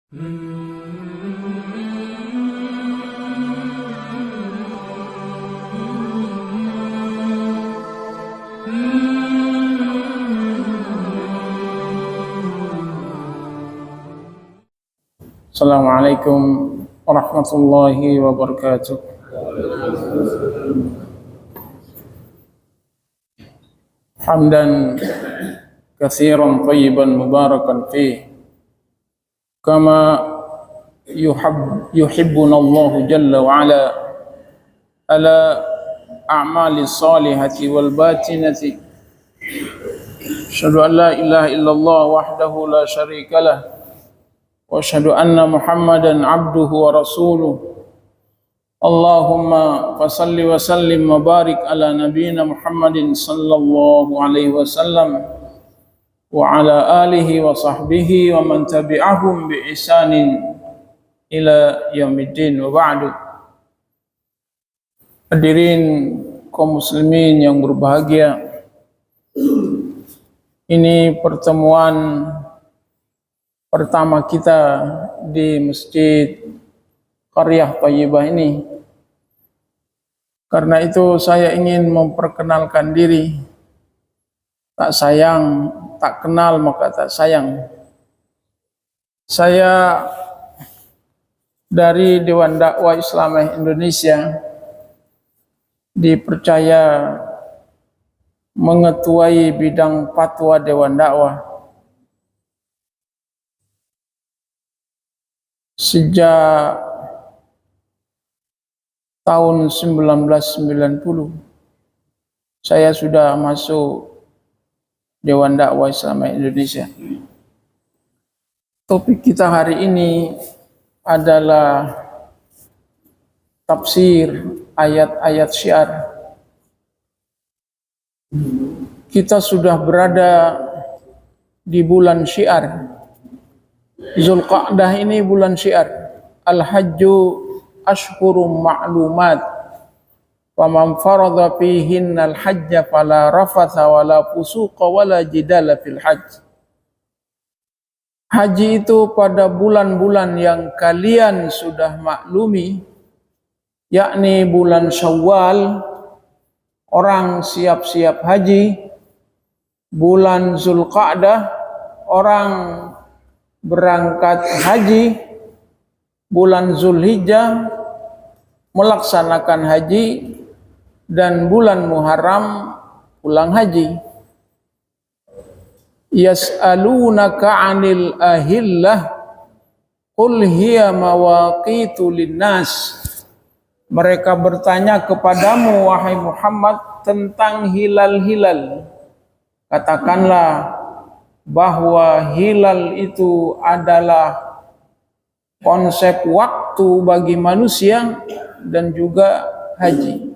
Assalamualaikum warahmatullahi wabarakatuh. Hamdan katsiran thayyiban mubarakan fih kama yuhibbuna Allahu jalla wa ala a'mali salihati wal batinati. Asyhadu an la ilaha illallah wahdahu la syarika lah wa asyhadu anna Muhammadan abduhu wa rasuluh. Allahumma fasalli wa sallim wa barik ala nabiyyina Muhammadin sallallahu alaihi wasallam wa ala alihi wa sahbihi wa man tabi'ahum bi ihsanin ila yaumiddin wa ba'du. Hadirin kaum muslimin yang berbahagia, ini pertemuan pertama kita di Masjid Qaryah Thayyibah ini. Karena itu saya ingin memperkenalkan diri. Tak sayang, tak kenal maka tak sayang. Saya dari Dewan Dakwah Islamiyah Indonesia, dipercaya mengetuai bidang fatwa Dewan Dakwah sejak tahun 1990. Saya sudah masuk Dewan Dakwah Islamiyah Indonesia. Topik kita hari ini adalah tafsir ayat-ayat syiar. Kita sudah berada di bulan syiar. Zulqa'dah ini bulan syiar. Al-Hajju ashhurum ma'lumat. Faman farada fihinna al-hajja fala rafatha wala fusuqa wala jidala fil hajj. Haji itu pada bulan-bulan yang kalian sudah maklumi, yakni bulan Syawal, orang siap-siap haji. Bulan Zulqa'dah, orang berangkat haji. Bulan Zulhijjah, melaksanakan haji. Dan bulan Muharram, pulang haji. Yas'alunaka 'anil ahillah qul hiya mawaqitu linnas. Mereka bertanya kepadamu wahai Muhammad tentang hilal-hilal. Katakanlah bahwa hilal itu adalah konsep waktu bagi manusia dan juga haji.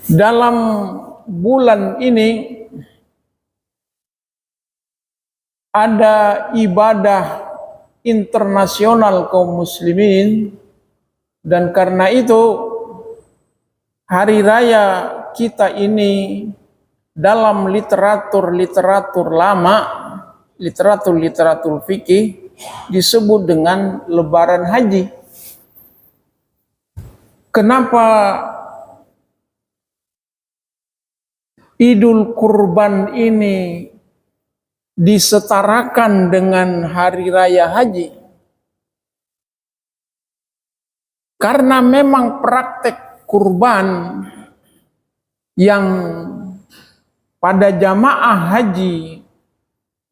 Dalam bulan ini ada ibadah internasional kaum muslimin, dan karena itu hari raya kita ini dalam literatur lama, literatur fikih, disebut dengan lebaran haji. Kenapa Idul Kurban ini disetarakan dengan hari raya haji? Karena memang praktek kurban yang pada jamaah haji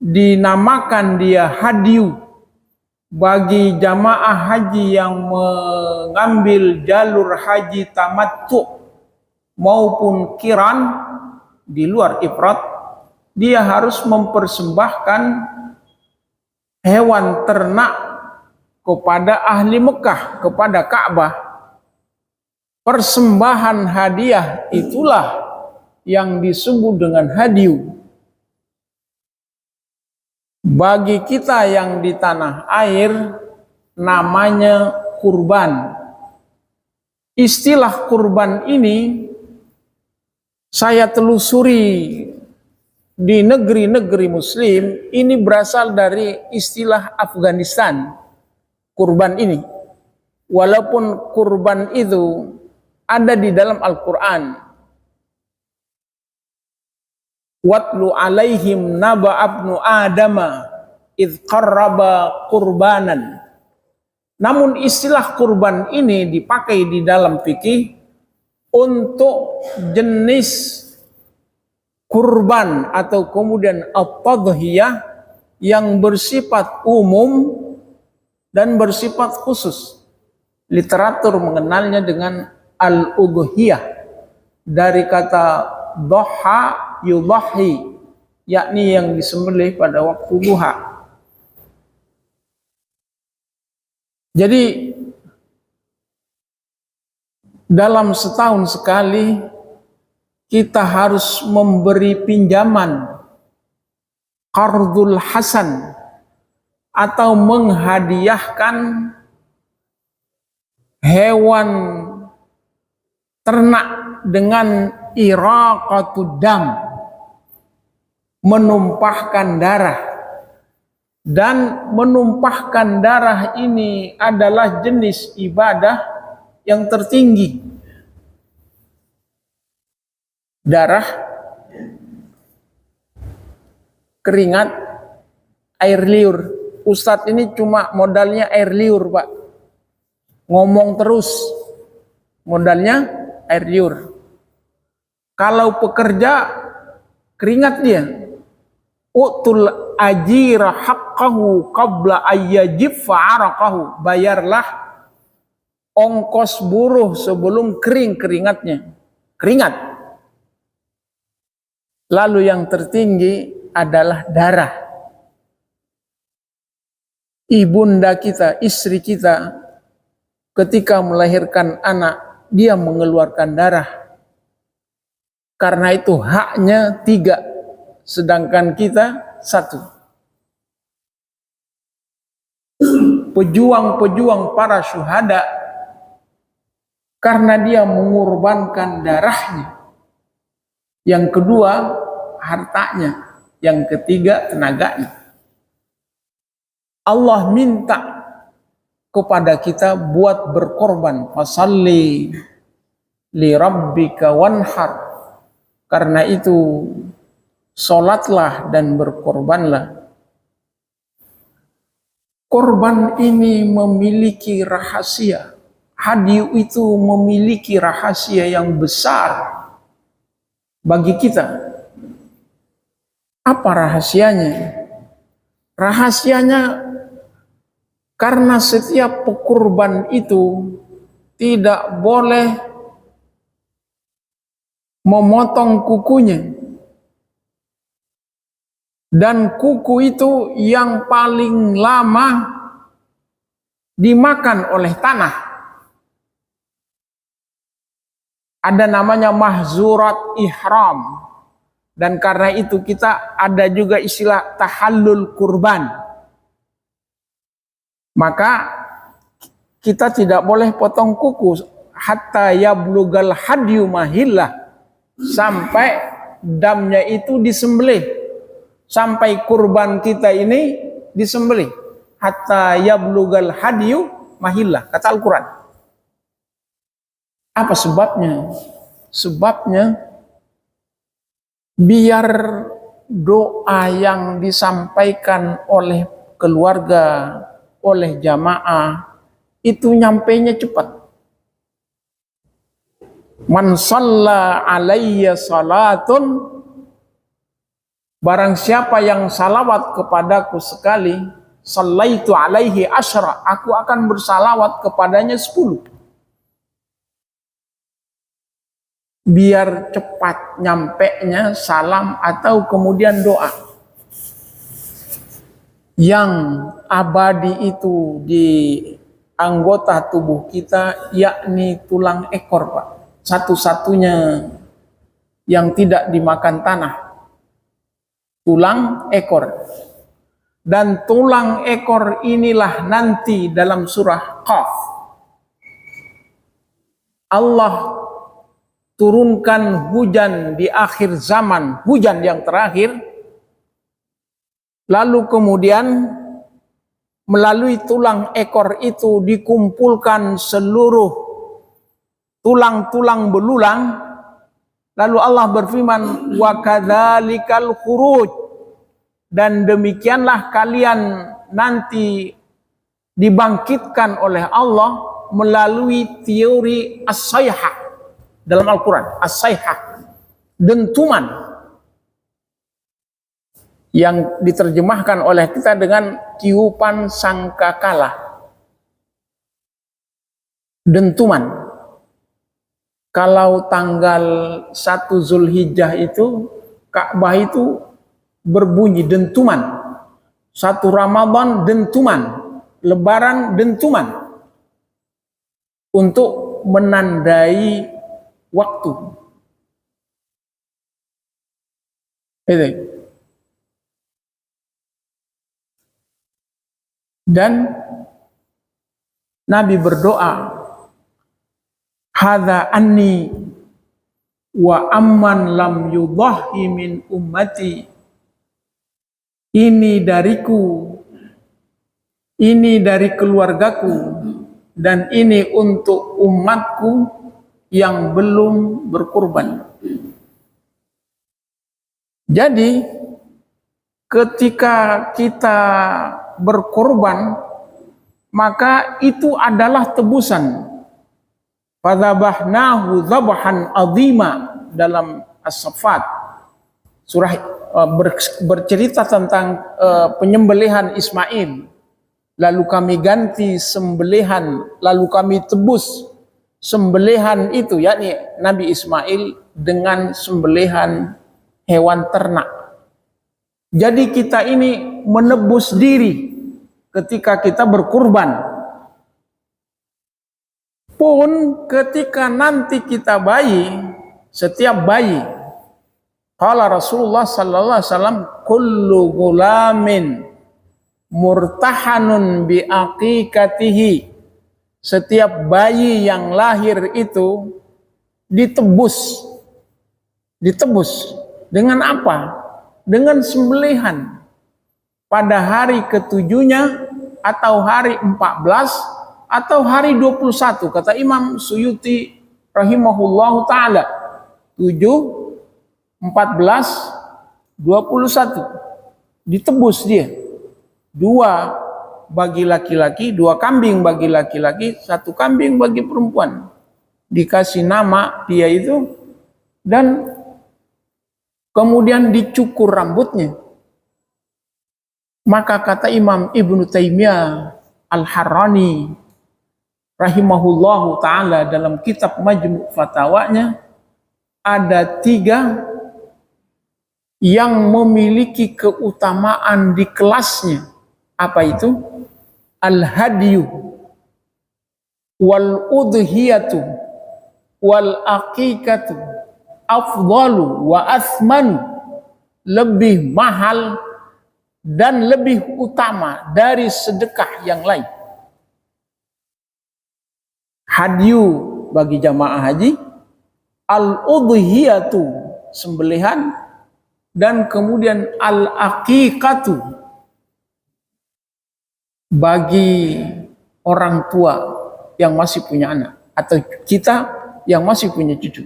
dinamakan dia hadyu, bagi jamaah haji yang mengambil jalur haji tamattu maupun qiran di luar ifrat, dia harus mempersembahkan hewan ternak kepada ahli Mekah, kepada Ka'bah. Persembahan hadiah itulah yang disebut dengan hadyu. Bagi kita yang di tanah air namanya kurban. Istilah kurban ini saya telusuri di negeri-negeri muslim ini berasal dari istilah Afghanistan, kurban ini. Walaupun kurban itu ada di dalam Al-Quran. Watlu alaihim naba abnu adama idh qarraba kurbanan. Namun istilah kurban ini dipakai di dalam fikih untuk jenis kurban atau kemudian at-tadhiyah yang bersifat umum dan bersifat khusus. Literatur mengenalnya dengan al-udhiyah dari kata dhaha yudhahi, yakni yang disembelih pada waktu duha. Jadi dalam setahun sekali kita harus memberi pinjaman qardul hasan atau menghadiahkan hewan ternak dengan iraqatud dam, menumpahkan darah. Dan menumpahkan darah ini adalah jenis ibadah yang tertinggi. Darah, keringat, air liur. Ustadz ini cuma modalnya air liur, Pak. Ngomong terus, modalnya air liur. Kalau pekerja, keringat dia. Utul ajira haqqahu qabla ayyajiffa araqahu. Bayarlah ongkos buruh sebelum kering keringatnya. Keringat. Lalu yang tertinggi adalah darah. Ibunda kita, istri kita, ketika melahirkan anak, dia mengeluarkan darah. Karena itu haknya 3, sedangkan kita 1. Pejuang-pejuang para syuhada, karena dia mengorbankan darahnya. Yang kedua, hartanya. Yang ketiga, tenaganya. Allah minta kepada kita buat berkorban. Fasalli li rabbika wanhar. Karena itu, sholatlah dan berkorbanlah. Korban ini memiliki rahasia. Hadiah itu memiliki rahasia yang besar bagi kita. Apa rahasianya? Rahasianya karena setiap pekurban itu tidak boleh memotong kukunya. Dan kuku itu yang paling lama dimakan oleh tanah. Ada namanya mahzurat ihram. Dan karena itu kita ada juga istilah tahallul kurban. Maka kita tidak boleh potong kuku hatta yablugal hadyu mahillah, sampai damnya itu disembelih, sampai kurban kita ini disembelih. Hatta yablugal hadyu mahillah, kata Al-Quran. Apa sebabnya? Sebabnya biar doa yang disampaikan oleh keluarga, oleh jamaah itu nyampainya cepat. Man shalla alayya salatun, barang siapa yang salawat kepadaku sekali, sallaitu alaihi asyra, aku akan bersalawat kepadanya 10. Biar cepat nyampenya salam atau kemudian doa. Yang abadi itu di anggota tubuh kita, yakni tulang ekor, Pak. Satu-satunya yang tidak dimakan tanah. Tulang ekor. Dan tulang ekor inilah nanti dalam surah Qaf Allah turunkan hujan di akhir zaman, hujan yang terakhir, Lalu kemudian melalui tulang ekor itu dikumpulkan seluruh tulang-tulang belulang. Lalu Allah berfirman, wa kadzalikal khuruj, dan demikianlah kalian nanti dibangkitkan oleh Allah melalui teori as-sayhah dalam Al-Quran. As-sayhah, dentuman, yang diterjemahkan oleh kita dengan tiupan sangkakala. Dentuman. Kalau tanggal 1 Zulhijjah itu Ka'bah itu berbunyi dentuman. 1 Ramadan dentuman, Lebaran dentuman, untuk menandai waktu. Itu. Dan Nabi berdoa, hadza anni wa amman lam yudhahi min ummati, ini dariku, ini dari keluargaku, dan ini untuk umatku yang belum berkurban. Jadi ketika kita berkorban, maka itu adalah tebusan. Fadzabahnahu dzabhan azima dalam As-Saffat. Surah bercerita tentang penyembelihan Ismail. Lalu kami ganti sembelihan, lalu kami tebus sembelihan itu, yakni Nabi Ismail, dengan sembelihan hewan ternak. Jadi kita ini menebus diri ketika kita berkurban. Pun ketika nanti kita bayi, setiap bayi, qala Rasulullah sallallahu alaihi wasallam, kullu gulamin murtahanun bi aqiqatihi, setiap bayi yang lahir itu ditebus. Ditebus dengan apa? Dengan sembelihan. Pada hari ketujuhnya, atau hari 14, atau hari 21. Kata Imam Suyuti rahimahullahu ta'ala, 7, 14, 21. Ditebus dia. 2 bagi laki-laki, 2 kambing bagi laki-laki, 1 kambing bagi perempuan. Dikasih nama dia itu, dan kemudian dicukur rambutnya. Maka kata Imam Ibnu Taimiyah Al-Harrani rahimahullahu ta'ala dalam kitab Majmu' Fatawanya, ada 3 yang memiliki keutamaan di kelasnya. Apa itu? Al-hadyu wal udhiyatu wal aqiqatu afdalu wa athmanu, lebih mahal dan lebih utama dari sedekah yang lain. Hadyu bagi jamaah haji, al-udhiyatu sembelihan, dan kemudian al-aqiqatu bagi orang tua yang masih punya anak, atau kita yang masih punya cucu.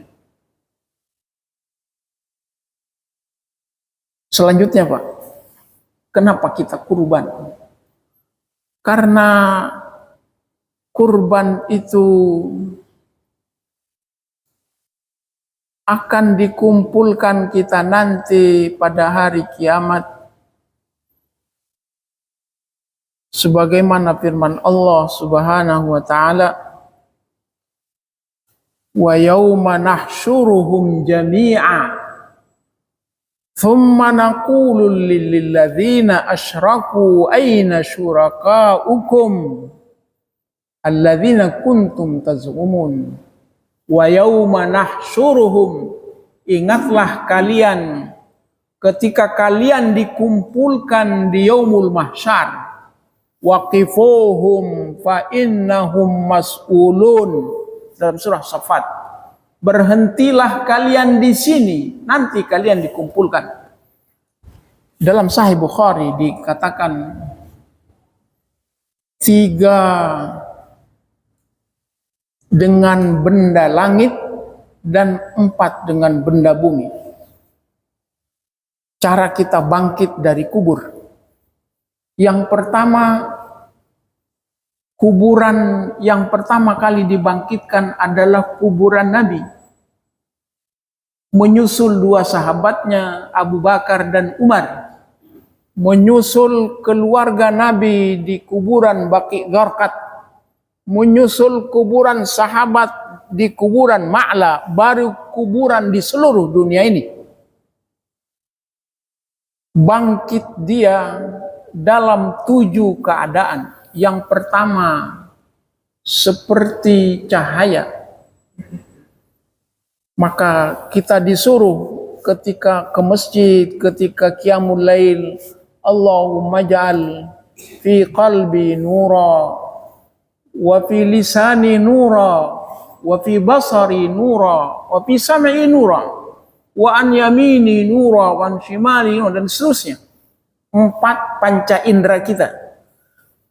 Selanjutnya Pak, kenapa kita kurban? Karena kurban itu akan dikumpulkan kita nanti pada hari kiamat. Sebagaimana firman Allah Subhanahu wa ta'ala, wa yauma nahsyuruhum jami'a thumma naqulu lil ladzina asyraku aina syurakaukum alladzina kuntum tazumun. Wa yauma nahsyuruhum, ingatlah kalian ketika kalian dikumpulkan di yaumul mahsyar, waqifuhum fa innahum mas'ulun, dalam surah Saffat. Berhentilah kalian di sini, nanti kalian dikumpulkan. Dalam Sahih Bukhari dikatakan 3 dengan benda langit dan 4 dengan benda bumi. Cara kita bangkit dari kubur. Yang pertama, kuburan yang pertama kali dibangkitkan adalah kuburan Nabi. Menyusul 2 sahabatnya Abu Bakar dan Umar. Menyusul keluarga Nabi di kuburan Baqi Gharqad. Menyusul kuburan sahabat di kuburan Ma'la, baru kuburan di seluruh dunia ini. Bangkit dia dalam 7 keadaan. Yang pertama, seperti cahaya. Maka kita disuruh ketika ke masjid, ketika qiyamul lail, Allahumma ja'al fi qalbi nura, wa fi lisani nura, wa fi basari nura, wa fi sam'i nura, wa an yamini nura, wa an shimali nura, dan seterusnya. 4 panca indera kita.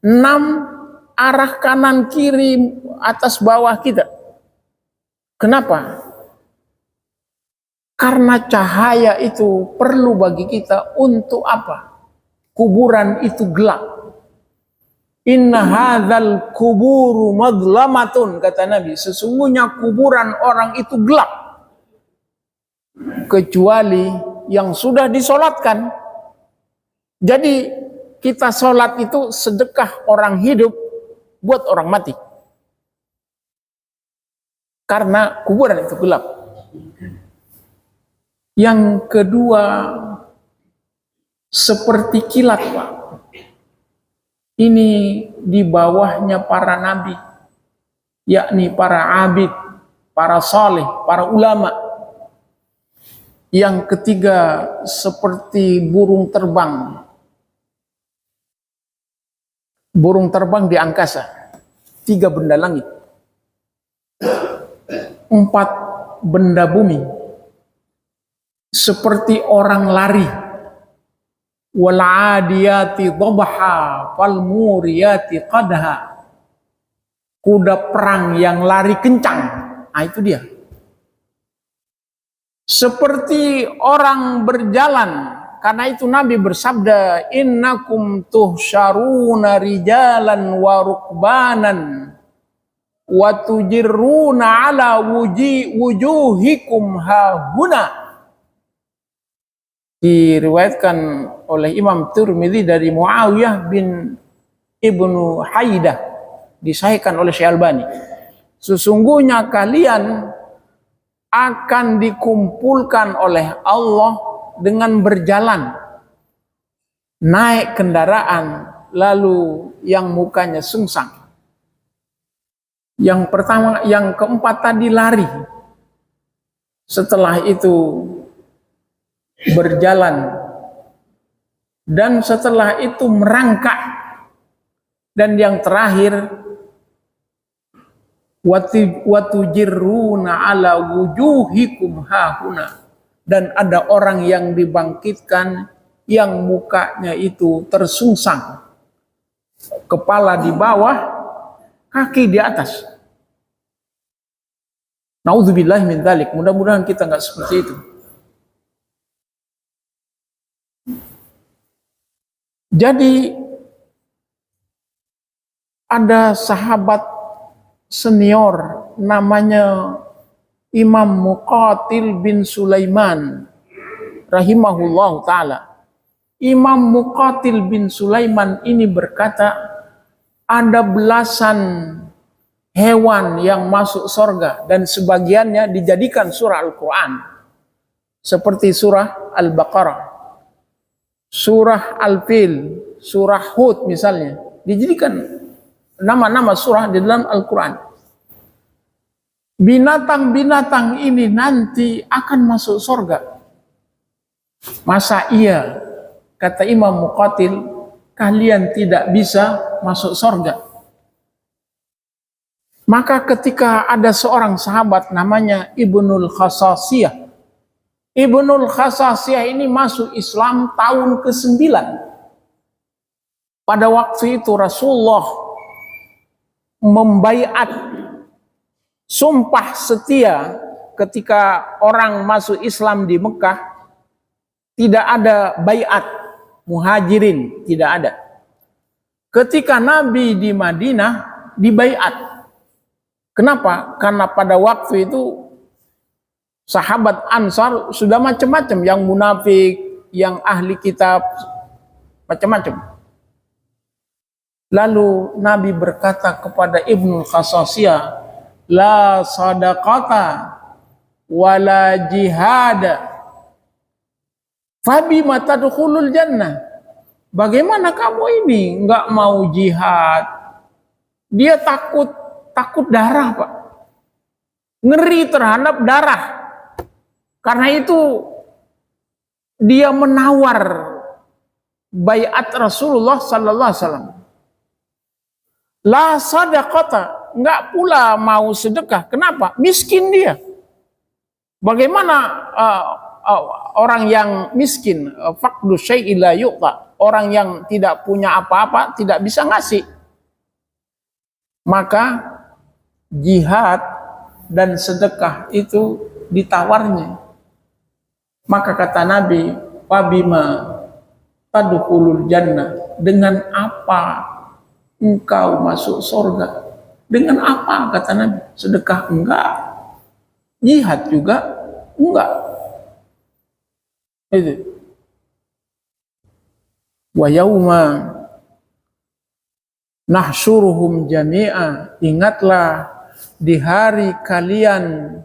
6 arah kanan kiri atas bawah kita. Kenapa? Karena cahaya itu perlu bagi kita untuk apa? Kuburan itu gelap. Inna hadzal kuburu madlamatun, kata Nabi. Sesungguhnya kuburan orang itu gelap. Kecuali yang sudah disolatkan. Jadi kita solat itu sedekah orang hidup buat orang mati. Karena kuburan itu gelap. Yang kedua, seperti kilat, Pak. Ini di bawahnya para nabi, yakni para abid, para saleh, para ulama. Yang ketiga, seperti burung terbang. Burung terbang di angkasa. 3 benda langit. 4 benda bumi. Seperti orang lari. Wal 'adiyati dhabha fal muriyati qadha. Kuda perang yang lari kencang. Nah, itu dia. Seperti orang berjalan. Karena itu Nabi bersabda, innakum tuhsyaruna rijalan wa rukbanan wa tujirruna ala wujuhikum hahuna. Diriwayatkan oleh Imam Tirmidzi dari Muawiyah bin Ibnu Haidah, disahihkan oleh Syekh Albani. Sesungguhnya kalian akan dikumpulkan oleh Allah dengan berjalan, naik kendaraan, lalu yang mukanya sungsang. Yang pertama, yang keempat tadi lari. Setelah itu berjalan, dan setelah itu merangkak, dan yang terakhir watujirruna ala wujuhikum hahuna, dan ada orang yang dibangkitkan yang mukanya itu tersungsang, kepala di bawah, kaki di atas. Naudzubillahi min dzalik. Mudah-mudahan kita nggak seperti itu. Jadi ada sahabat senior namanya Imam Muqatil bin Sulaiman rahimahullah ta'ala. Imam Muqatil bin Sulaiman ini berkata, ada belasan hewan yang masuk surga dan sebagiannya dijadikan surah Al-Quran. Seperti surah Al-Baqarah, surah Al-Fil, surah Hud misalnya, dijadikan nama-nama surah di dalam Al-Quran. Binatang-binatang ini nanti akan masuk surga. Masa iya, kata Imam Muqatil, kalian tidak bisa masuk surga? Maka ketika ada seorang sahabat namanya Ibnul Khasasiyah, Ibnul Khasasiyah ini masuk Islam tahun ke-9. Pada waktu itu Rasulullah membaiat sumpah setia ketika orang masuk Islam di Mekah, tidak ada baiat muhajirin, tidak ada. Ketika Nabi di Madinah dibaiat. Kenapa? Karena pada waktu itu sahabat Ansar sudah macam-macam, yang munafik, yang ahli kitab, macam-macam. Lalu Nabi berkata kepada Ibnul Khasasiyah, la sadaqata wala jihada fabima tadkhulul jannah. Bagaimana kamu ini enggak mau jihad? Dia takut darah, Pak. Ngeri terhadap darah. Karena itu dia menawar baiat Rasulullah sallallahu alaihi wasallam. La sadaqata, enggak pula mau sedekah. Kenapa? Miskin dia. Bagaimana orang yang miskin, faqdu syai'in la yu'ta, orang yang tidak punya apa-apa tidak bisa ngasih. Maka jihad dan sedekah itu ditawarnya. Maka kata Nabi, wabima tadkhulul jannah, dengan apa engkau masuk surga? Dengan apa? Kata Nabi. Sedekah enggak, jihad juga enggak. Itu. Wa yauma nahsyuruhum jami'a, ingatlah di hari kalian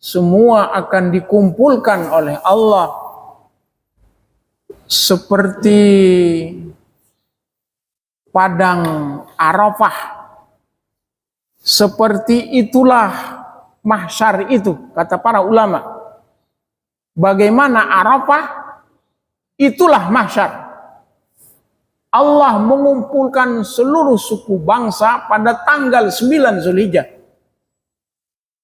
semua akan dikumpulkan oleh Allah seperti padang Arafah. Seperti itulah mahsyar itu, kata para ulama. Bagaimana Arafah, itulah mahsyar. Allah mengumpulkan seluruh suku bangsa pada tanggal 9 Zulhijjah.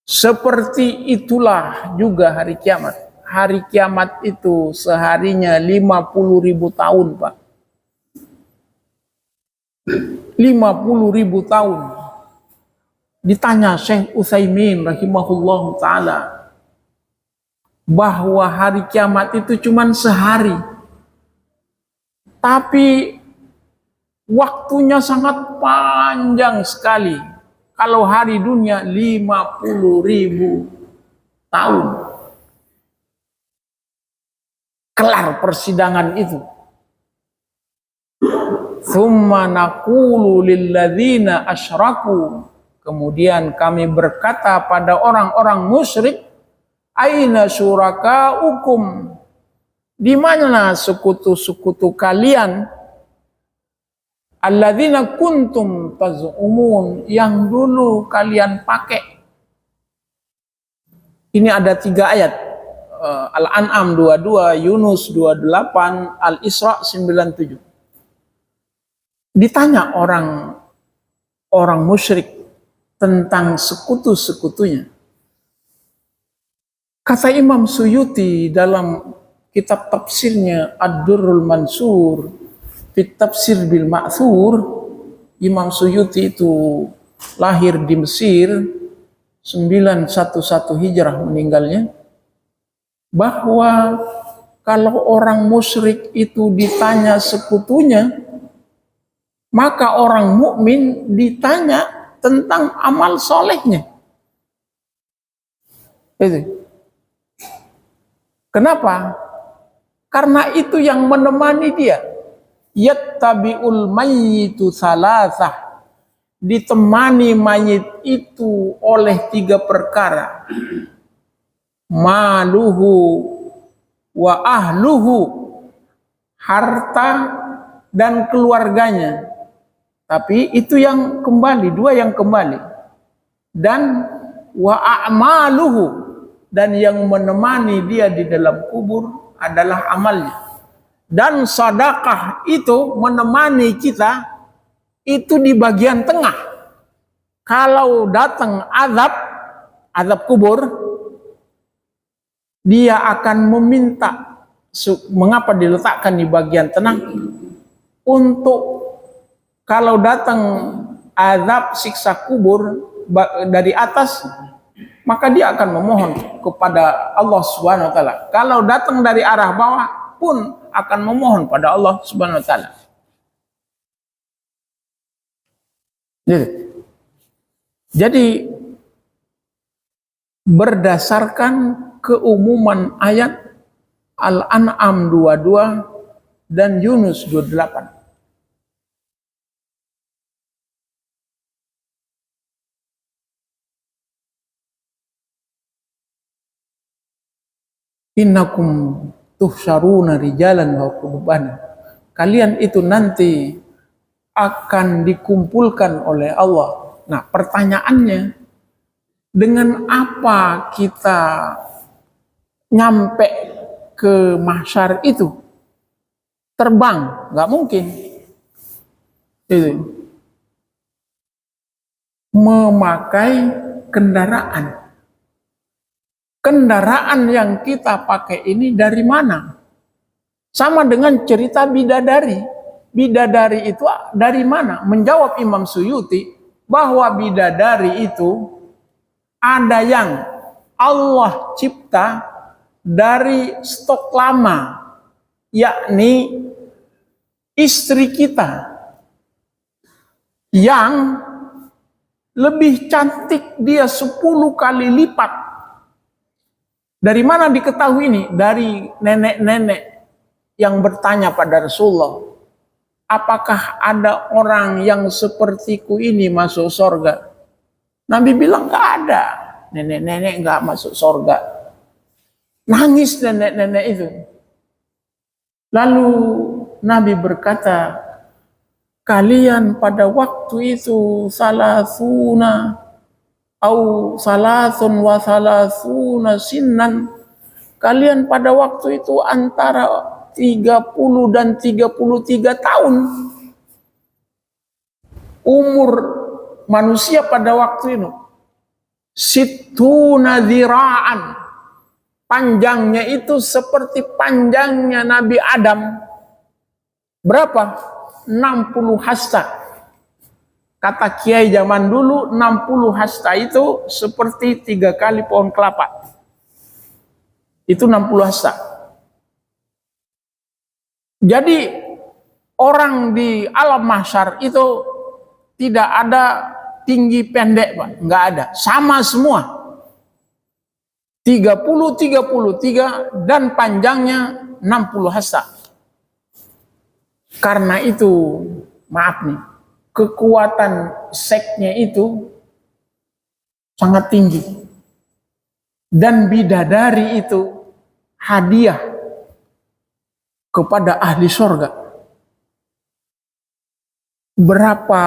Seperti itulah juga hari kiamat. Hari kiamat itu seharinya 50.000 tahun, Pak. 50.000 tahun. Ditanya Syekh Utsaimin rahimahullahu ta'ala bahwa hari kiamat itu cuma sehari. Tapi waktunya sangat panjang sekali. Kalau hari dunia 50.000 tahun. Kelar persidangan itu. Tsumma naqulu lilladzina asyraku. Kemudian kami berkata pada orang-orang musyrik, aina syurakaukum? Di mana sekutu-sekutu kalian? Alladzina kuntum taz'umun, yang dulu kalian pakai. Ini ada 3 ayat. Al-An'am 22, Yunus 28, Al-Isra 97. Ditanya orang musyrik tentang sekutu-sekutunya. Kata Imam Suyuti dalam kitab tafsirnya Ad-Durrul Mansur Fit Tafsir bil Ma'thur, Imam Suyuti itu lahir di Mesir 911 Hijrah meninggalnya, bahwa kalau orang musyrik itu ditanya sekutunya, maka orang mukmin ditanya tentang amal solehnya. Itu. Kenapa? Karena itu yang menemani dia. Yattabi'ul mayyitu salasah, ditemani mayit itu oleh 3 perkara. Maluhu wa ahluhu, harta dan keluarganya. Tapi itu yang kembali, 2 yang kembali. Dan wa a'maluhu, dan yang menemani dia di dalam kubur adalah amalnya. Dan sedekah itu menemani kita itu di bagian tengah. Kalau datang azab kubur, dia akan meminta, mengapa diletakkan di bagian tengah, untuk kalau datang azab siksa kubur dari atas, maka dia akan memohon kepada Allah Subhanahu wa taala. Kalau datang dari arah bawah pun akan memohon pada Allah Subhanahu wa taala. Jadi berdasarkan keumuman ayat Al-An'am 22 dan Yunus 28. Innakum tuhsyaruna rijalan wa rukbanan. Kalian itu nanti akan dikumpulkan oleh Allah. Nah, pertanyaannya, dengan apa kita nyampe ke mahsyar itu? Terbang? Nggak mungkin. Itu. Memakai kendaraan. Kendaraan yang kita pakai ini dari mana? Sama dengan cerita bidadari. Bidadari itu dari mana? Menjawab Imam Suyuti bahwa bidadari itu ada yang Allah cipta dari stok lama, yakni istri kita yang lebih cantik dia 10 kali lipat. Dari mana diketahui ini? Dari nenek-nenek yang bertanya pada Rasulullah, apakah ada orang yang sepertiku ini masuk surga? Nabi bilang gak ada. Nenek-nenek gak masuk surga. Nangis nenek-nenek itu. Lalu Nabi berkata, kalian pada waktu itu salasuna au salasun wa salasuna sinnan, kalian pada waktu itu antara 30 dan 33 tahun. Umur manusia pada waktu itu sittuna dzira'an, panjangnya itu seperti panjangnya Nabi Adam. Berapa? 60 hasta. Kata kiai zaman dulu, 60 hasta itu seperti 3 kali pohon kelapa. Itu 60 hasta. Jadi orang di alam mahsyar itu tidak ada tinggi pendek, Pak. Enggak ada. Sama semua. 33 dan panjangnya 60 hasta. Karena itu, maaf nih, kekuatan seksnya itu sangat tinggi. Dan bidadari itu hadiah kepada ahli surga. Berapa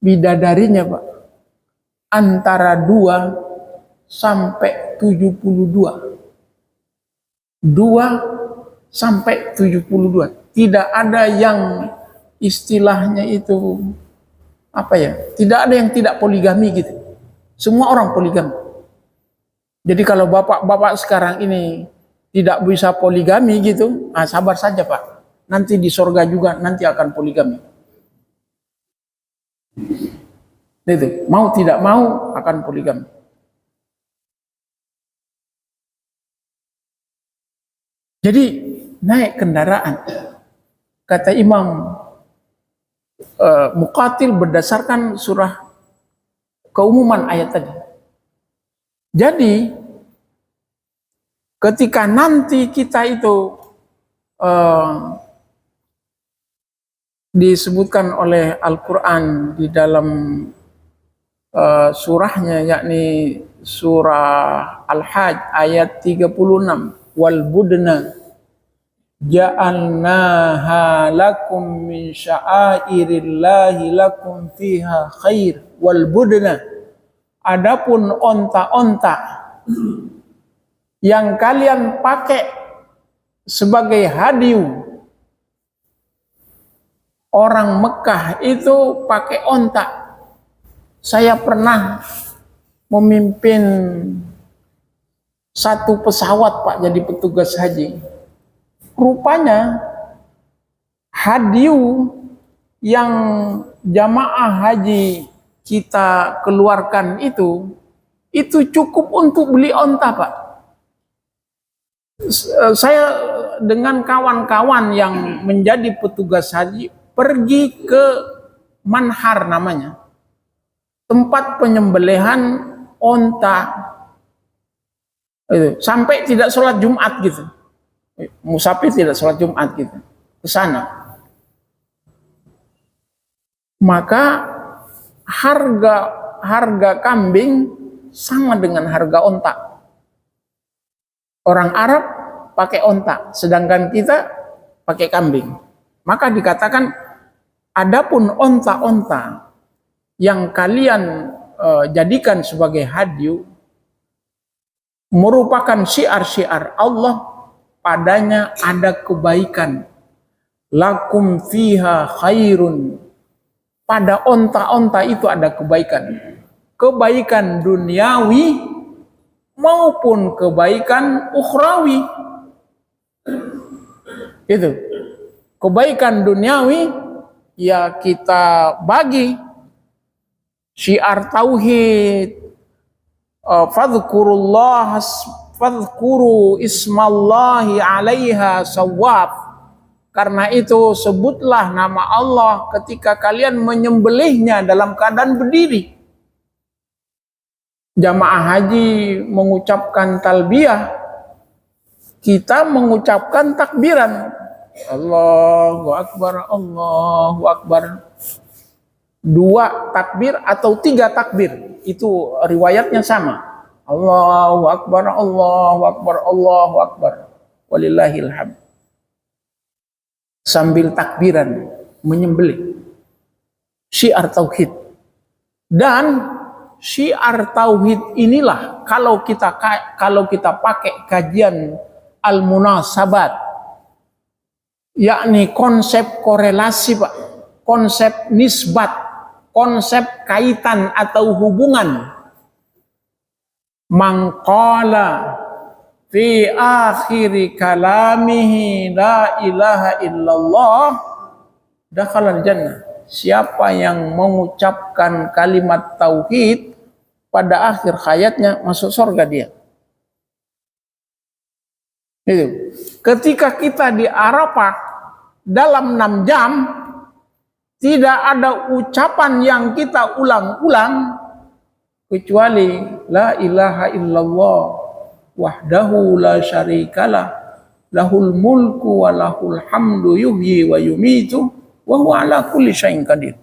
bidadarinya, Pak? Antara 2 sampai 72. 2 sampai 72. Tidak ada yang istilahnya itu apa ya? Tidak ada yang tidak poligami gitu. Semua orang poligami. Jadi kalau bapak-bapak sekarang ini tidak bisa poligami gitu, sabar saja Pak. Nanti di surga juga nanti akan poligami. Itu mau tidak mau akan poligami. Jadi naik kendaraan, kata Imam Muqatil berdasarkan surah keumuman ayat tadi. Jadi ketika nanti kita itu disebutkan oleh Al-Quran di dalam surahnya, yakni surah Al-Hajj ayat 36, wal budna ja'alnaha lakum min sya'airillahi lakum fiha khair wal budna, adapun onta-onta yang kalian pakai sebagai hadiu, orang Mekah itu pakai onta. Saya pernah memimpin satu pesawat Pak jadi petugas haji. Rupanya hadiu yang jamaah haji kita keluarkan itu cukup untuk beli onta Pak. Saya dengan kawan-kawan yang menjadi petugas haji pergi ke manhar namanya, tempat penyembelihan onta itu, sampai tidak sholat Jumat gitu, musafir tidak sholat Jumat gitu ke sana. Maka harga kambing sama dengan harga onta. Orang Arab pakai onta, sedangkan kita pakai kambing. Maka dikatakan, adapun onta-onta yang kalian jadikan sebagai hadiu merupakan syiar-syiar Allah, padanya ada kebaikan. Lakum fiha khairun. Pada onta-onta itu ada kebaikan. Kebaikan duniawi maupun kebaikan ukhrawi. Itu. Kebaikan duniawi ya kita bagi. Syiar tauhid, fadhkuru ismallahi alaiha sawab. Karena itu sebutlah nama Allah ketika kalian menyembelihnya dalam keadaan berdiri. Jamaah haji mengucapkan talbiyah, kita mengucapkan takbiran. Allahu Akbar, Allahu Akbar. 2 takbir atau 3 takbir, itu riwayatnya sama. Allahu Akbar, Allahu Akbar, Allahu Akbar. Walillahil hamd. Sambil takbiran menyembelih. Syiar tauhid. Dan syiar tauhid inilah kalau kita pakai kajian al-munasabat, yakni konsep korelasi Pak, konsep nisbat, konsep kaitan atau hubungan. Mangqala fi akhiri kalamihi la ilaha illallah dakhalal jannah. Siapa yang mengucapkan kalimat tauhid pada akhir hayatnya, masuk surga dia. Itu. Ketika kita di Arafah dalam 6 jam tidak ada ucapan yang kita ulang-ulang kecuali la ilaha illallah wahdahu la syarikalah lahul mulku wa lahul hamdu yuhyi wa yumitu wa huwa ala kulli syai'in qadir.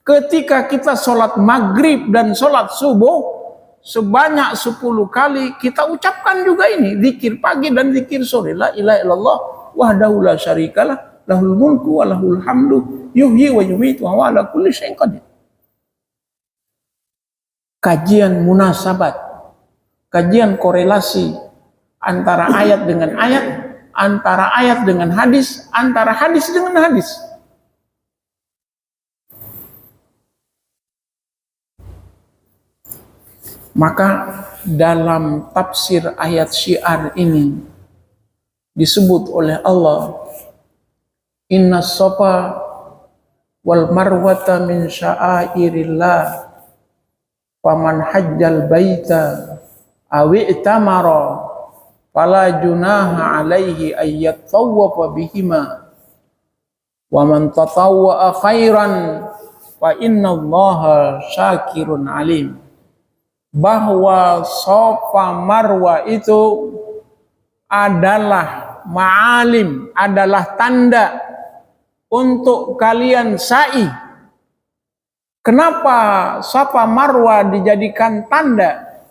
Ketika kita sholat maghrib dan sholat subuh sebanyak 10 kali kita ucapkan juga ini zikir pagi dan zikir sore, la ilaha illallah wahdahu la syarikalah lahul mulku wa lahul hamdu yuhyi wa yumitu wa huwa ala kulli syai'in qadir. Kajian munasabat, kajian korelasi antara ayat dengan ayat, antara ayat dengan hadis, antara hadis dengan hadis. Maka dalam tafsir ayat syiar ini disebut oleh Allah, inna safa wal marwata min sya'airillah faman hajjal baita awi itamara fala junaha alaihi ayyat tawwafa bihima wa man tatawwa khairan fa innallaha syakirun alim. Bahwa Safa Marwa itu adalah ma'alim, adalah tanda untuk kalian sa'i. Kenapa Safa Marwa dijadikan tanda?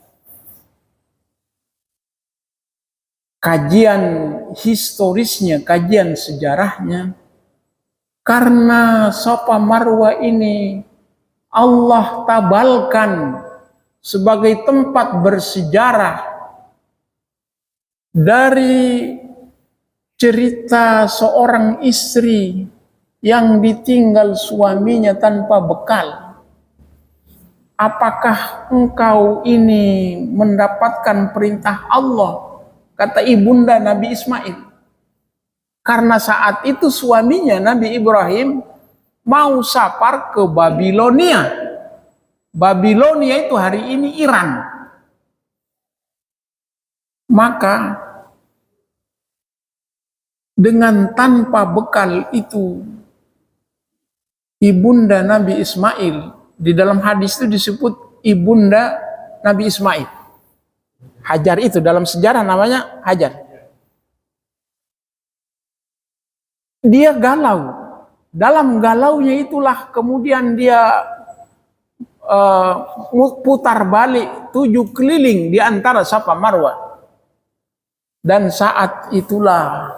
Kajian historisnya, kajian sejarahnya, karena Safa Marwa ini Allah tabalkan sebagai tempat bersejarah dari cerita seorang istri yang ditinggal suaminya tanpa bekal. apakah engkau ini mendapatkan perintah Allah? Kata ibunda Nabi Ismail. Karena saat itu suaminya Nabi Ibrahim mau safar ke Babilonia. Babilonia itu hari ini Iran. Maka dengan tanpa bekal itu ibunda Nabi Ismail, di dalam hadis itu disebut ibunda Nabi Ismail. Hajar itu dalam sejarah namanya Hajar. Dia galau. Dalam galaunya itulah kemudian dia putar balik 7 keliling di antara Safa Marwah. Dan saat itulah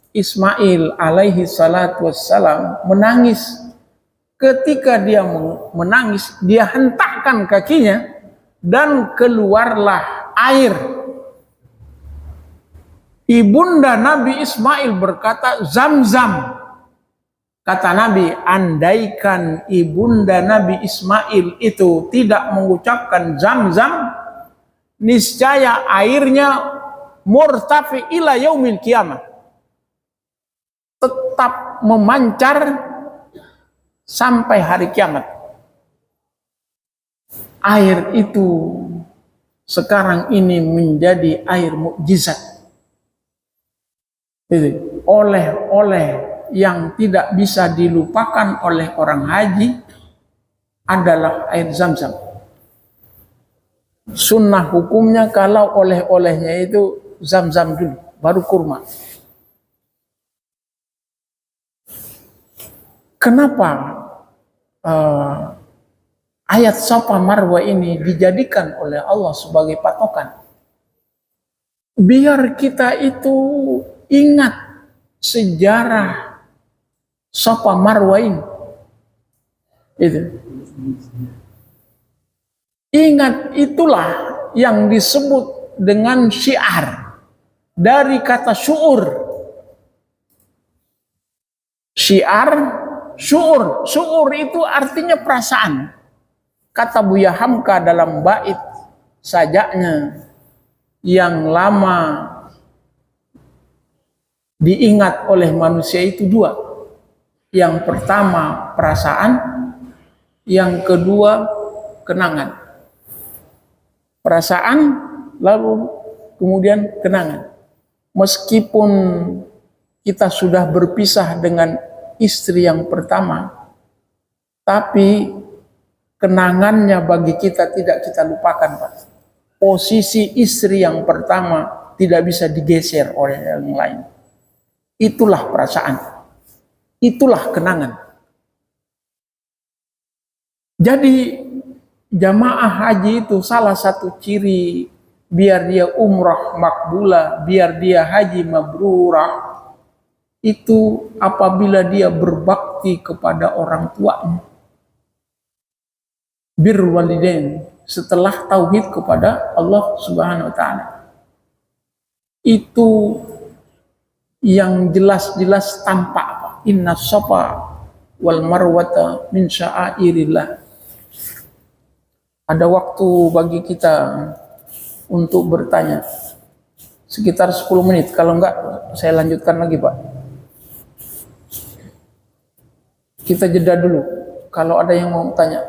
Ismail alaihi salatu wassalam menangis. Ketika dia menangis, dia hentakkan kakinya dan keluarlah air. Ibunda Nabi Ismail berkata, Zam-zam. Kata Nabi, andaikan ibunda Nabi Ismail itu tidak mengucapkan Zam-zam, niscaya airnya murtafi ila yaumil qiyamah, tetap memancar sampai hari kiamat. Air itu sekarang ini menjadi air mukjizat. Oleh-oleh yang tidak bisa dilupakan oleh orang haji adalah air Zam-zam. Sunnah hukumnya kalau oleh-olehnya itu Zam-zam dulu, baru kurma. Kenapa ayat Safa Marwah ini dijadikan oleh Allah sebagai patokan? Biar kita itu ingat sejarah Safa Marwah ini. Itu. Ingat, itulah yang disebut dengan syiar. Dari kata syuur. Syiar, syuur. Syuur itu artinya perasaan. Kata Buya Hamka dalam bait sajaknya yang lama diingat oleh manusia itu 2. Yang pertama perasaan, yang kedua kenangan. Perasaan lalu kemudian kenangan. Meskipun kita sudah berpisah dengan istri yang pertama, tapi kenangannya bagi kita tidak kita lupakan, Pak. Posisi istri yang pertama tidak bisa digeser oleh yang lain. Itulah perasaan. Itulah kenangan. Jadi jamaah haji itu salah satu ciri biar dia umrah makbulah, biar dia haji mabrurah, itu apabila dia berbakti kepada orang tuanya. Birrul walidain, setelah tauhid kepada Allah Subhanahu wa taala. Itu yang jelas-jelas tampak. Inna Safa wal Marwata min sya'airillah. Ada waktu bagi kita untuk bertanya. Sekitar 10 menit. Kalau enggak, saya lanjutkan lagi, Pak. Kita jeda dulu. Kalau ada yang mau tanya.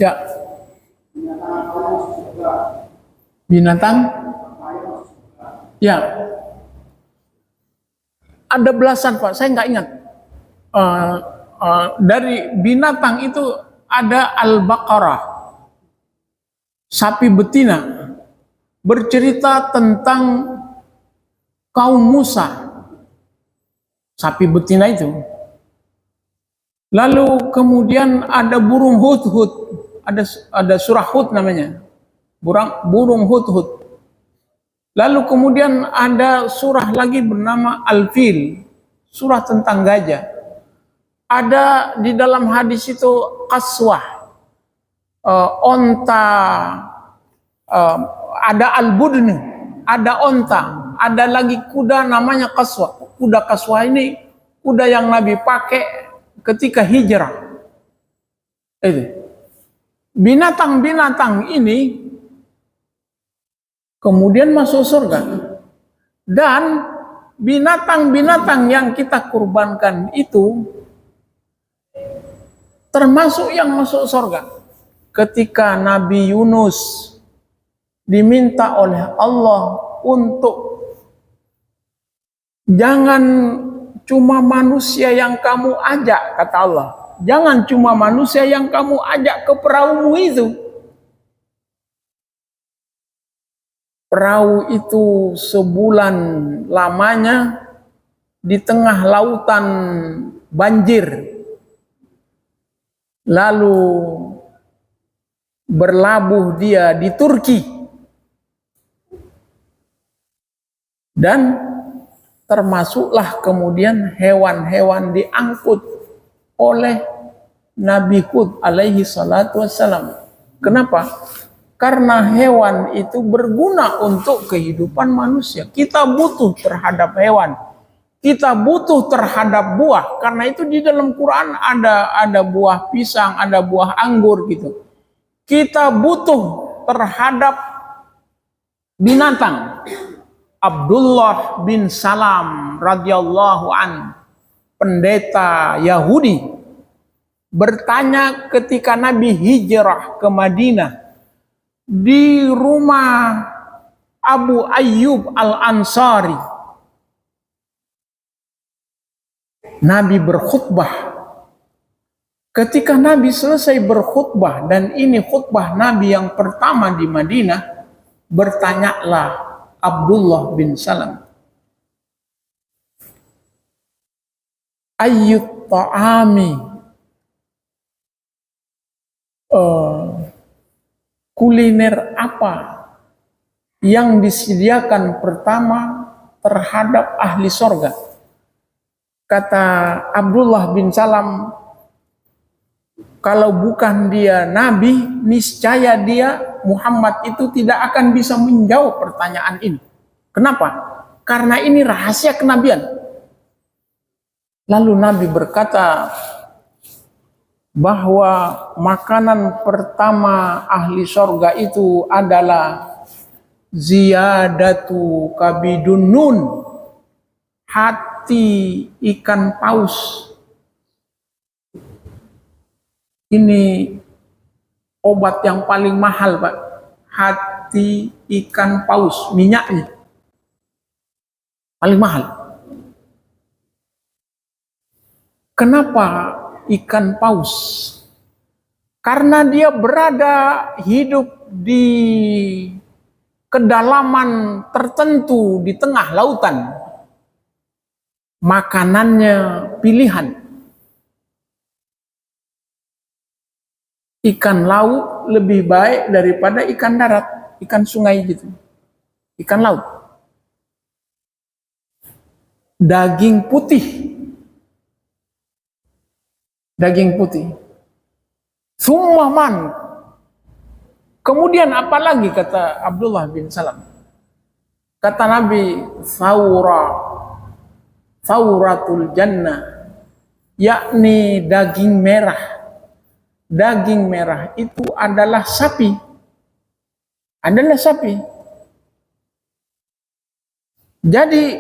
Ya. Binatang? Ya. Ada belasan, Pak. Saya nggak ingat. Dari binatang itu ada Al-Baqarah, sapi betina, bercerita tentang kaum Musa, sapi betina itu. Lalu kemudian ada burung hudhud, ada surah Hud namanya, burung hudhud. Lalu kemudian ada surah lagi bernama Al-Fil, surah tentang gajah. Ada di dalam hadis itu qaswah, onta, ada al-budnu, ada onta, ada lagi kuda namanya qaswah. Kuda qaswah ini kuda yang Nabi pakai ketika hijrah. Itu. Binatang-binatang ini kemudian masuk surga. Dan binatang-binatang yang kita kurbankan itu termasuk yang masuk surga. Ketika Nabi Yunus diminta oleh Allah untuk jangan cuma manusia yang kamu ajak, kata Allah. Jangan cuma manusia yang kamu ajak ke perahumu itu. Perahu itu sebulan lamanya di tengah lautan banjir. Lalu berlabuh dia di Turki. Dan termasuklah kemudian hewan-hewan diangkut oleh Nabi Hud alaihi salatu wassalam. Kenapa? Karena hewan itu berguna untuk kehidupan manusia. Kita butuh terhadap hewan. Kita butuh terhadap buah. Karena itu di dalam Quran ada buah pisang, ada buah anggur gitu. Kita butuh terhadap binatang. Abdullah bin Salam radhiyallahu an, pendeta Yahudi, bertanya ketika Nabi hijrah ke Madinah di rumah Abu Ayyub Al-Ansari. Nabi berkhutbah. Ketika Nabi selesai berkhutbah, dan ini khutbah Nabi yang pertama di Madinah, bertanyalah Abdullah bin Salam, ayyut ta'ami, kuliner apa yang disediakan pertama terhadap ahli sorga? Kata Abdullah bin Salam, kalau bukan dia Nabi, niscaya dia Muhammad itu tidak akan bisa menjawab pertanyaan ini. Kenapa? Karena ini rahasia kenabian. Lalu Nabi berkata bahwa makanan pertama ahli sorga itu adalah ziyadatu kabidun nun, hati ikan paus. Ini obat yang paling mahal, Pak. Hati ikan paus, minyaknya paling mahal. Kenapa ikan paus? Karena dia berada hidup di kedalaman tertentu di tengah lautan. Makanannya pilihan. Ikan laut lebih baik daripada ikan darat, ikan sungai gitu. Ikan laut. Daging putih. Daging putih. Summaman. Kemudian apalagi kata Abdullah bin Salam? Kata Nabi, sauratul jannah, yakni daging merah. Daging merah itu adalah sapi. Adalah sapi. Jadi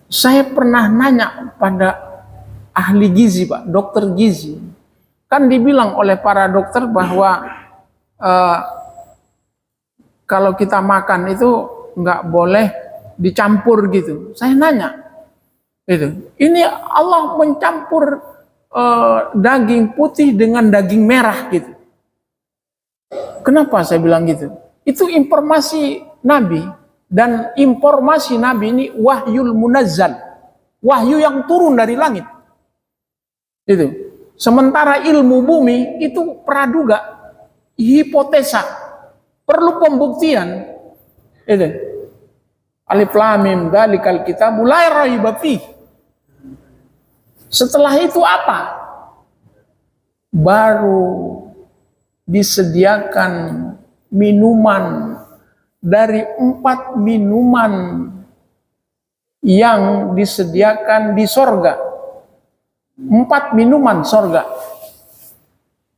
saya pernah nanya pada ahli gizi, Pak, dokter gizi. Kan dibilang oleh para dokter bahwa kalau kita makan itu nggak boleh dicampur gitu. Saya nanya, itu. Ini Allah mencampur daging putih dengan daging merah gitu. Kenapa saya bilang gitu? Itu informasi Nabi, dan informasi Nabi ini wahyul munazzal, wahyu yang turun dari langit. Itu. Sementara ilmu bumi itu praduga, hipotesa, perlu pembuktian. Itu. Alif lam mim dzalikal kitabul la raiba fihi. Setelah itu apa? Baru disediakan minuman dari 4 minuman yang disediakan di sorga. 4 minuman sorga.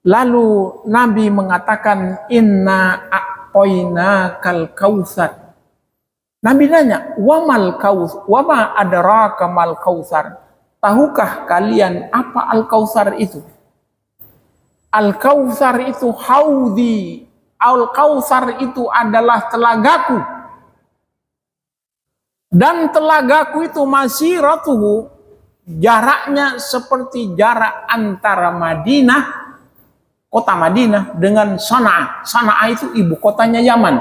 Lalu Nabi mengatakan, inna a'toinakal kautsar. Nabi nanya, wama adraka mal kautsar? Tahukah kalian apa al-kautsar itu? Al-kautsar itu haudi. Al-kautsar itu adalah telagaku. Dan telagaku itu masiratuhu, jaraknya seperti jarak antara Madinah, kota Madinah dengan Sana'a. Sana'a itu ibu kotanya Yaman.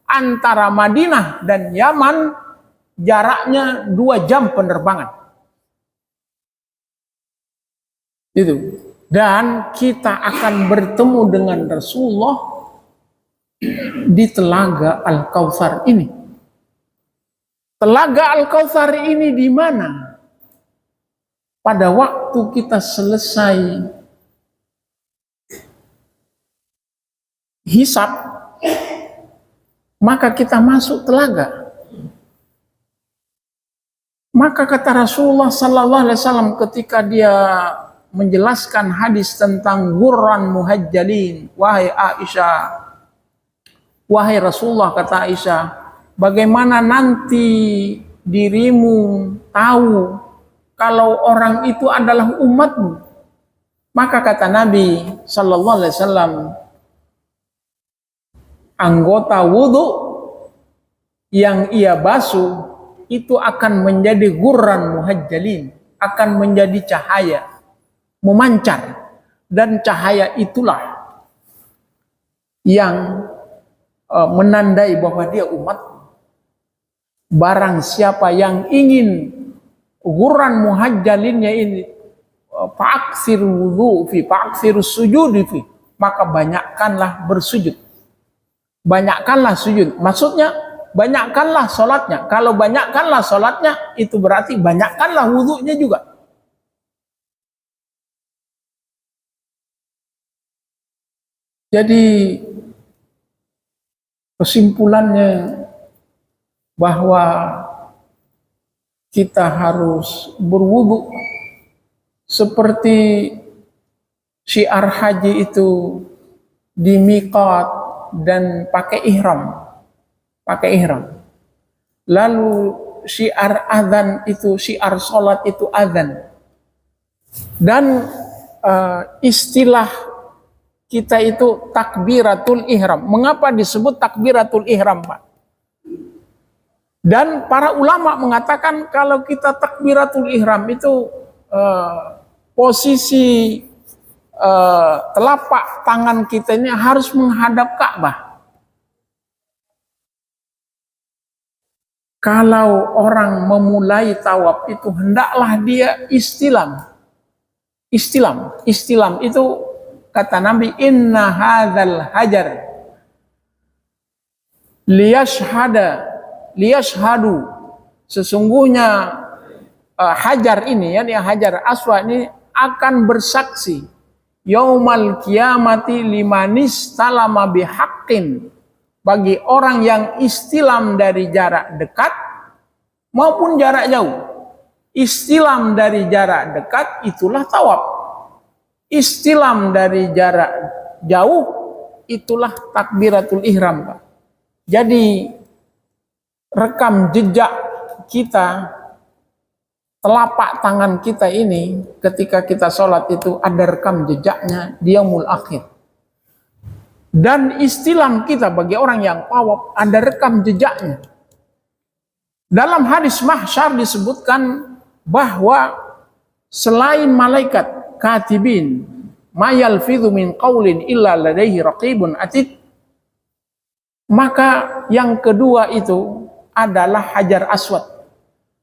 Antara Madinah dan Yaman jaraknya 2 jam penerbangan. Itu. Dan kita akan bertemu dengan Rasulullah di telaga Al-Kautsar ini. Telaga Al-Kautsar ini di mana? Pada waktu kita selesai hisab, maka kita masuk telaga. Maka kata Rasulullah sallallahu alaihi wasallam ketika dia menjelaskan hadis tentang ghurran muhajjalin, wahai Aisyah, wahai Rasulullah, kata Aisyah, bagaimana nanti dirimu tahu kalau orang itu adalah umatmu? Maka kata Nabi sallallahu alaihi wasallam, anggota wudhu yang ia basuh itu akan menjadi ghurran muhajjalin, akan menjadi cahaya, memancar, dan cahaya itulah yang menandai bahwa dia umat. Barang siapa yang ingin ghurran muhajjalinnya ini, fa'aksir wudu fi, fa'aksir sujud fi, maka banyakkanlah bersujud, banyakkanlah sujud. Maksudnya banyakkanlah sholatnya. Kalau banyakkanlah sholatnya, itu berarti banyakkanlah wudunya juga. Jadi kesimpulannya bahwa kita harus berwudu seperti syiar haji itu di miqat dan pakai ihram. Lalu syiar adzan itu, syiar salat itu adzan. Dan istilah kita itu takbiratul ihram. Mengapa disebut takbiratul ihram, Pak? Dan para ulama mengatakan kalau kita takbiratul ihram itu posisi telapak tangan kita ini harus menghadap Ka'bah. Kalau orang memulai tawaf itu hendaklah dia istilam. Istilam itu kata Nabi, inna hadzal hajar liyashhadu, sesungguhnya hajar ini, yakni hajar aswad ini akan bersaksi yaumal kiamati limanis talama bihaqqin, bagi orang yang istilam dari jarak dekat maupun jarak jauh. Istilam dari jarak dekat itulah tawaf. Istilam dari jarak jauh itulah takbiratul ihram, Pak. Jadi rekam jejak kita, telapak tangan kita ini ketika kita sholat itu ada rekam jejaknya di yaumul akhir. Dan istilam kita bagi orang yang tawaf ada rekam jejaknya. Dalam hadis mahsyar disebutkan bahwa selain malaikat katibin ma yalfidhu min qaulin illa ladaihi raqibun atid, maka yang kedua itu adalah hajar aswad.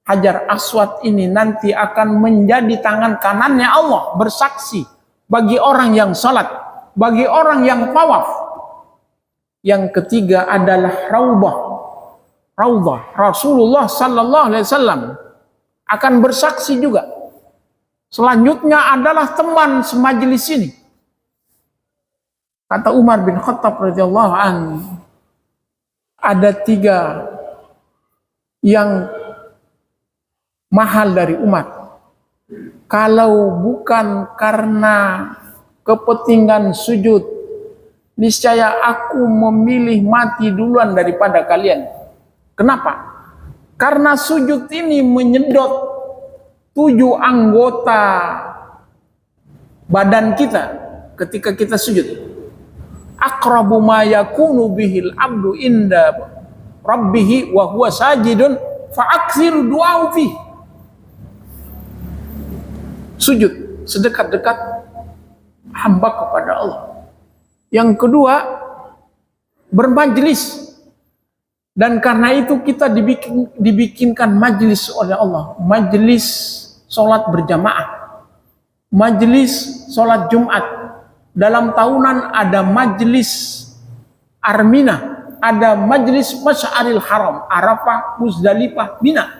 Hajar aswad ini nanti akan menjadi tangan kanannya Allah, bersaksi bagi orang yang salat, bagi orang yang tawaf. Yang ketiga adalah raudhah. Raudhah Rasulullah sallallahu alaihi wasallam akan bersaksi juga Selanjutnya adalah teman semajlis ini. Kata Umar bin Khattab radhiyallahu anhu, ada 3 yang mahal dari umat. Kalau bukan karena kepentingan sujud, niscaya aku memilih mati duluan daripada kalian. Kenapa? Karena sujud ini menyedot 7 anggota badan kita ketika kita sujud. Aqrabu ma yakunu bihil abdu inda rabbih wa huwa sajidun fa'aksiru du'au fi. Sujud sedekat-dekat hamba kepada Allah. Yang kedua, bermajlis. Dan karena itu kita dibikinkan majlis oleh Allah. Majlis sholat berjamaah. Majlis sholat Jumat. Dalam tahunan ada majlis Armina. Ada majlis Masy'aril Haram. Arafah, Muzdalifah, Mina.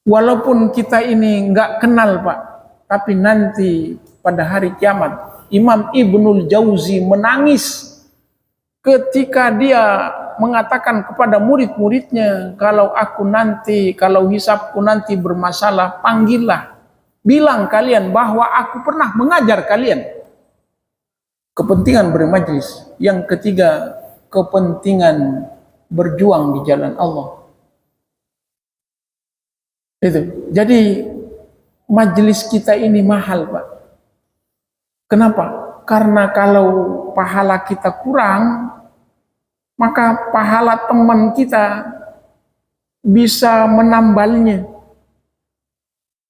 Walaupun kita ini nggak kenal Pak. Tapi nanti pada hari kiamat, Imam Ibnul Jauzi menangis ketika dia mengatakan kepada murid-muridnya, kalau hisabku nanti bermasalah, panggillah, bilang kalian bahwa aku pernah mengajar kalian. Kepentingan bermajlis. Yang ketiga, kepentingan berjuang di jalan Allah. Itu. Jadi majlis kita ini mahal Pak. Kenapa? Karena kalau pahala kita kurang, maka pahala teman kita bisa menambalnya.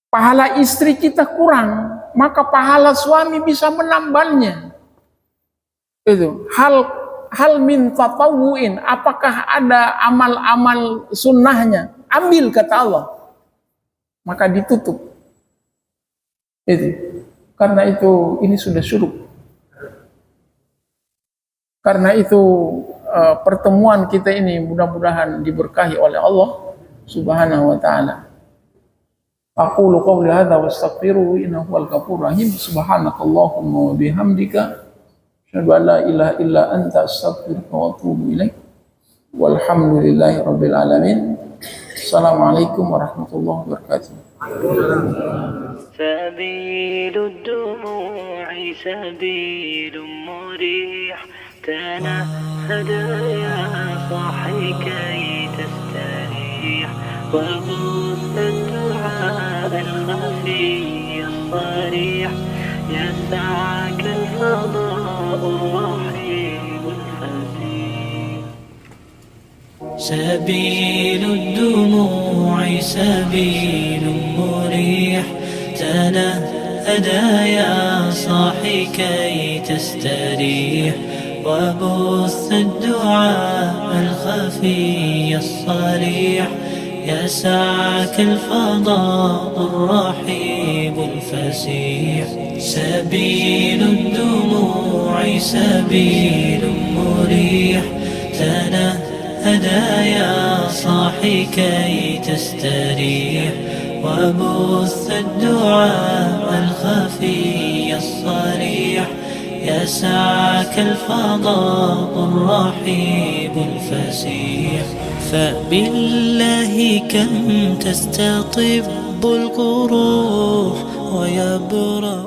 Pahala istri kita kurang, maka pahala suami bisa menambalnya. Itu hal min tatawu'in, apakah ada amal-amal sunnahnya? Ambil kata Allah. Maka ditutup. Itu. Karena itu ini sudah syuruk. Karena itu pertemuan kita ini mudah-mudahan diberkahi oleh Allah Subhanahu wa taala. Aqulu qawli hadza wa astaghfiruhu innahu huwal ghafurur rahim. Subhanakallahumma wa bihamdika asyhadu an la ilaha illa anta astaghfiruka wa atubu ilaik. Walhamdulillahi rabbil alamin. Assalamualaikum warahmatullahi wabarakatuh. سبيل الدموع سبيل مريح تنهد يا صاحي كي تستريح وبث الدعاء الخفي الصريح يسعك الفضاء الرحيم الفسيح. سبيل الدموع سبيل مريح تنهدى يا صاحي كي تستريح وبث الدعاء الخفي الصريح يسعك الفضاء الرحيب الفسيح. سبيل الدموع سبيل مريح تنهدى يا صاحي كي تستريح وبث الدعاء الخفي الصريح يسعك الفضاء الرحيب الفسيح. فبالله كم تستطب القروح ويبرأ